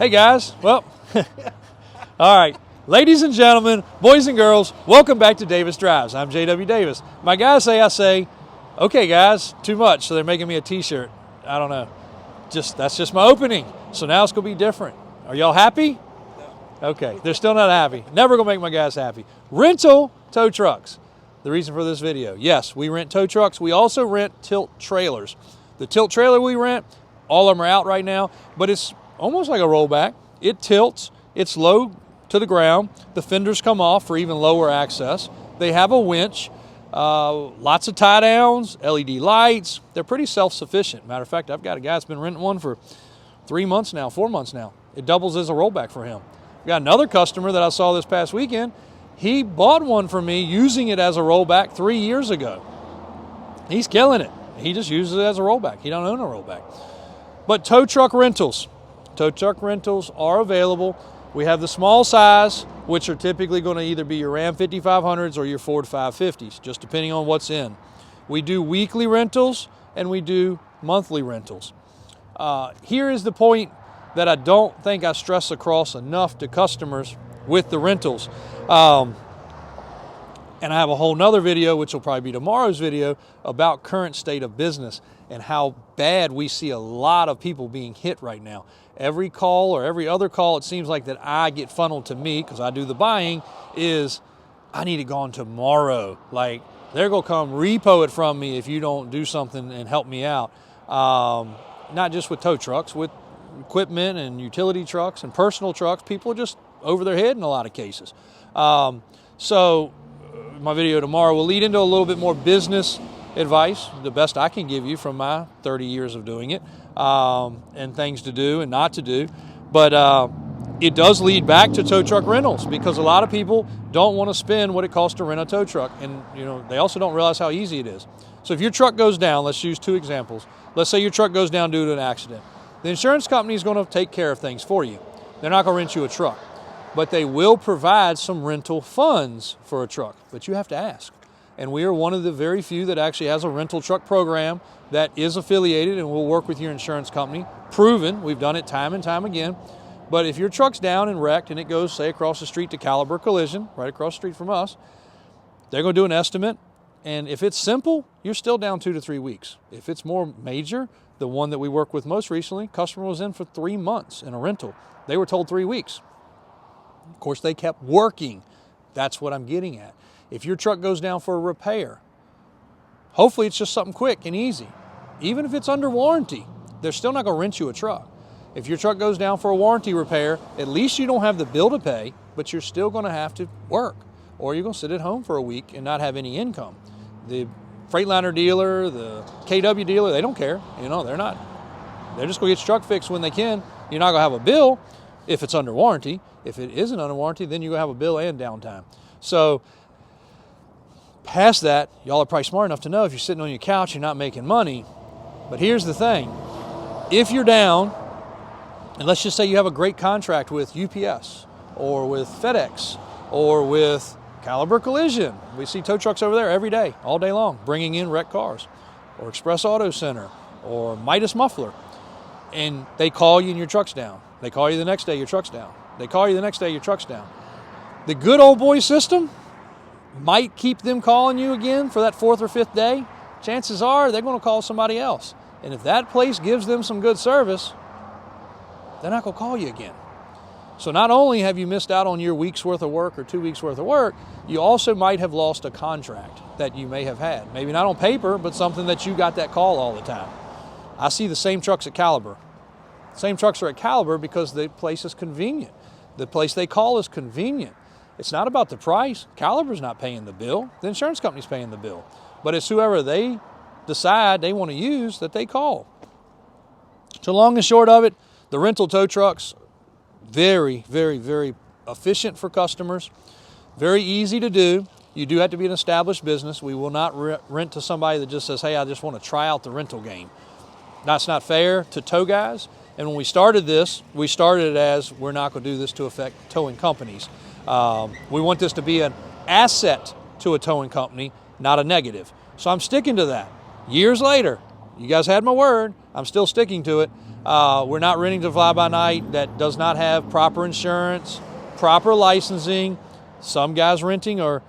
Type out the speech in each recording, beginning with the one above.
Hey guys, well, all right. Ladies and gentlemen, boys and girls, welcome back to Davis Drives. I'm J.W. Davis. My guys say I say, okay guys, too much, so they're making me a t-shirt. I don't know. That's just my opening. So now it's going to be different. Are y'all happy? No. Okay, they're still not happy. Never going to make my guys happy. Rental tow trucks. The reason for this video. Yes, we rent tow trucks. We also rent tilt trailers. The tilt trailer we rent, all of them are out right now, but it's almost like a rollback. It tilts. It's low to the ground. The fenders come off for even lower access. They have a winch, lots of tie downs, LED lights. They're pretty self-sufficient. Matter of fact, I've got a guy that's been renting one for 3 months now, 4 months now. It doubles as a rollback for him. I've got another customer that I saw this past weekend. He bought one for me using it as a rollback 3 years ago. He's killing it. He just uses it as a rollback. He don't own a rollback. But tow truck rentals. Tow truck rentals are available. We have the small size, which are typically going to either be your Ram 5500s or your Ford 550s, just depending on what's in. We do weekly rentals and we do monthly rentals. Here is the point that I don't think I stress across enough to customers with the rentals. And I have a whole nother video, which will probably be tomorrow's video, about current state of business and how bad we see a lot of people being hit right now. Every call or every other call, it seems like that I get funneled to me because I do the buying, is I need it gone tomorrow. Like, they're going to come repo it from me if you don't do something and help me out. Not just with tow trucks, with equipment and utility trucks and personal trucks. People are just over their head in a lot of cases. So my video tomorrow will lead into a little bit more business advice, the best I can give you from my 30 years of doing it, and things to do and not to do. But it does lead back to tow truck rentals because a lot of people don't want to spend what it costs to rent a tow truck. And they also don't realize how easy it is. So if your truck goes down, let's use two examples. Let's say your truck goes down due to an accident. The insurance company is going to take care of things for you. They're not going to rent you a truck, but they will provide some rental funds for a truck, but you have to ask. And we are one of the very few that actually has a rental truck program that is affiliated and will work with your insurance company. Proven, we've done it time and time again. But if your truck's down and wrecked and it goes, say, across the street to Caliber Collision, right across the street from us, they're going to do an estimate. And if it's simple, you're still down 2 to 3 weeks. If it's more major, the one that we worked with most recently, customer was in for 3 months in a rental. They were told 3 weeks. Of course, they kept working. That's what I'm getting at. If your truck goes down for a repair, hopefully it's just something quick and easy. Even if it's under warranty, they're still not going to rent you a truck. If your truck goes down for a warranty repair, at least you don't have the bill to pay, but you're still going to have to work. Or you're going to sit at home for a week and not have any income. The Freightliner dealer, the KW dealer, they don't care. They're not. They're just going to get your truck fixed when they can. You're not going to have a bill if it's under warranty. If it isn't under warranty, then you're going to have a bill and downtime. So past that, y'all are probably smart enough to know if you're sitting on your couch, you're not making money. But here's the thing. If you're down, and let's just say you have a great contract with UPS or with FedEx or with Caliber Collision. We see tow trucks over there every day, all day long, bringing in wrecked cars, or Express Auto Center, or Midas Muffler. And they call you and your truck's down. They call you the next day, your truck's down. They call you the next day, your truck's down. The good old boy system might keep them calling you again for that 4th or 5th day. Chances are they're going to call somebody else. And if that place gives them some good service, they're not going to call you again. So not only have you missed out on your week's worth of work or 2 weeks worth of work, you also might have lost a contract that you may have had. Maybe not on paper, but something that you got that call all the time. I see the same trucks at Caliber. Same trucks are at Caliber because the place is convenient. The place they call is convenient. It's not about the price. Caliber's not paying the bill. The insurance company's paying the bill. But it's whoever they decide they want to use that they call. So long and short of it, the rental tow trucks, very, very, very efficient for customers. Very easy to do. You do have to be an established business. We will not rent to somebody that just says, hey, I just want to try out the rental game. That's not fair to tow guys. And when we started this, we started it as we're not going to do this to affect towing companies. We want this to be an asset to a towing company, not a negative. So I'm sticking to that. Years later, you guys had my word, I'm still sticking to it. We're not renting to fly-by-night that does not have proper insurance, proper licensing. Some guys renting are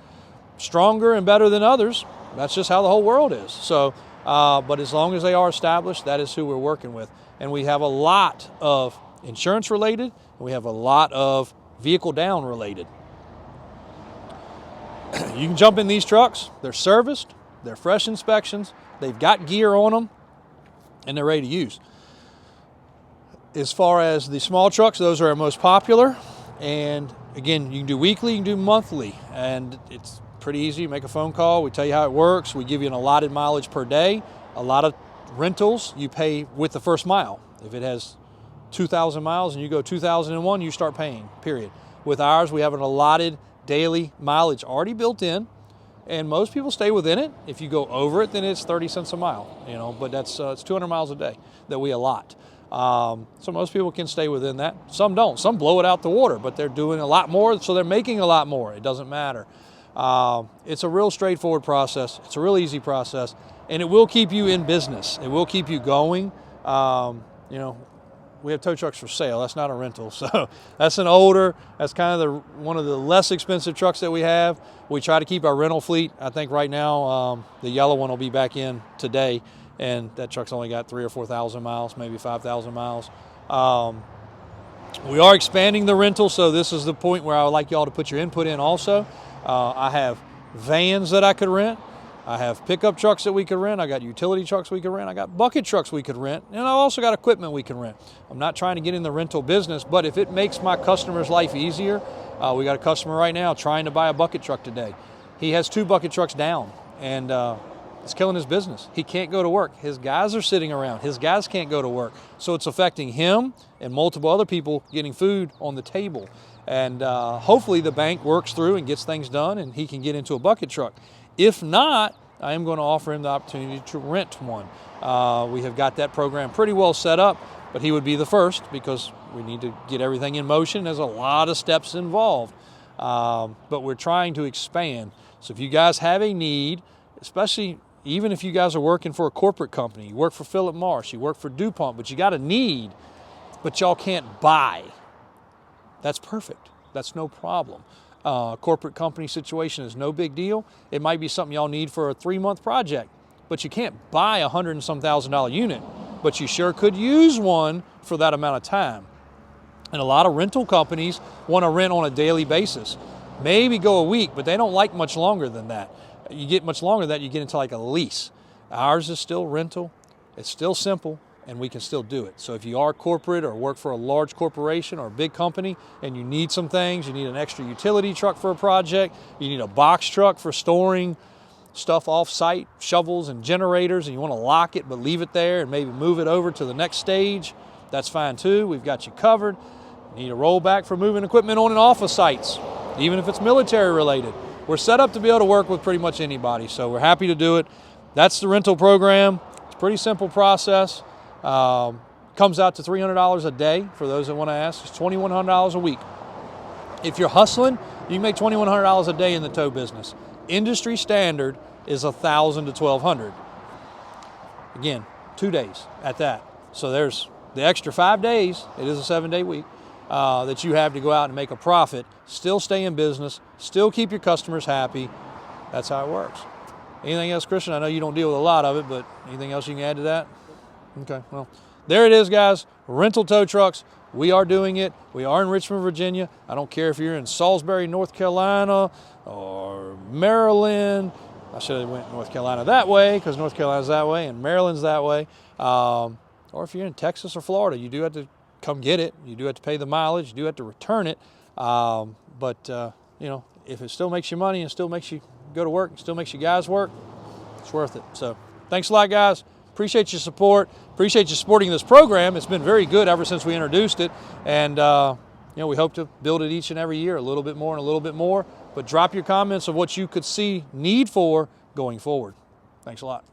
stronger and better than others. That's just how the whole world is. So, but as long as they are established, that is who we're working with. And we have a lot of insurance related, and we have a lot of vehicle down related. You can jump in these trucks. They're serviced, they're fresh inspections, they've got gear on them, and they're ready to use. As far as the small trucks, those are our most popular. And again, you can do weekly, you can do monthly, and it's pretty easy. You make a phone call, we tell you how it works, we give you an allotted mileage per day. A lot of rentals, you pay with the first mile. If it has 2,000 miles and you go 2,001, you start paying, period. With ours, we have an allotted daily mileage already built in, and most people stay within it. If you go over it, then it's 30 cents a mile, you know, but that's it's 200 miles a day that we allot. So most people can stay within that. Some don't. Some blow it out the water, but they're doing a lot more, so they're making a lot more. It doesn't matter. It's a real straightforward process. It's a real easy process, and it will keep you in business. It will keep you going. You know, we have tow trucks for sale. That's not a rental. So that's an older, that's kind of one of the less expensive trucks that we have. We try to keep our rental fleet. I think right now the yellow one will be back in today, and that truck's only got 3,000 or 4,000 miles, maybe 5,000 miles. We are expanding the rental, so this is the point where I would like y'all to put your input in also. I have vans that I could rent. I have pickup trucks that we could rent. I got utility trucks we could rent. I got bucket trucks we could rent. And I also got equipment we can rent. I'm not trying to get in the rental business, but if it makes my customer's life easier, we got a customer right now trying to buy a bucket truck today. He has 2 bucket trucks down, and it's killing his business. He can't go to work. His guys are sitting around. His guys can't go to work. So it's affecting him and multiple other people getting food on the table. And hopefully the bank works through and gets things done and he can get into a bucket truck. If not, I am going to offer him the opportunity to rent one. We have got that program pretty well set up, but he would be the first because we need to get everything in motion. There's a lot of steps involved, but we're trying to expand. So if you guys have a need, especially even if you guys are working for a corporate company, you work for Philip Morris, you work for DuPont, but you got a need, but y'all can't buy, that's perfect. That's no problem. Corporate company situation is no big deal. It might be something y'all need for a 3-month project, but you can't buy a $100 and some thousand unit, but you sure could use one for that amount of time. And a lot of rental companies want to rent on a daily basis. Maybe go a week, but they don't like much longer than that. You get much longer than that, you get into like a lease. Ours is still rental. It's still simple, and we can still do it. So if you are corporate or work for a large corporation or a big company and you need some things, you need an extra utility truck for a project, you need a box truck for storing stuff off-site, shovels and generators, and you want to lock it but leave it there and maybe move it over to the next stage, that's fine too. We've got you covered. You need a rollback for moving equipment on and off of sites, even if it's military related. We're set up to be able to work with pretty much anybody, so we're happy to do it. That's the rental program. It's a pretty simple process. Comes out to $300 a day for those that want to ask. It's $2,100 a week. If you're hustling, you can make $2,100 a day in the tow business. Industry standard is $1,000 to $1,200. Again, 2 days at that. So there's the extra 5 days. It is a 7-day week that you have to go out and make a profit. Still stay in business. Still keep your customers happy. That's how it works. Anything else, Christian? I know you don't deal with a lot of it, but anything else you can add to that? Okay, well, there it is, guys. Rental tow trucks. We are doing it. We are in Richmond, Virginia. I don't care if you're in Salisbury, North Carolina, or Maryland. I should have went North Carolina that way because North Carolina's that way and Maryland's that way. Or if you're in Texas or Florida, you do have to come get it. You do have to pay the mileage. You do have to return it. You know, if it still makes you money and still makes you go to work and still makes you guys work, it's worth it. So thanks a lot, guys. Appreciate your support. Appreciate you supporting this program. It's been very good ever since we introduced it. And, you know, we hope to build it each and every year, a little bit more and a little bit more. But drop your comments of what you could see need for going forward. Thanks a lot.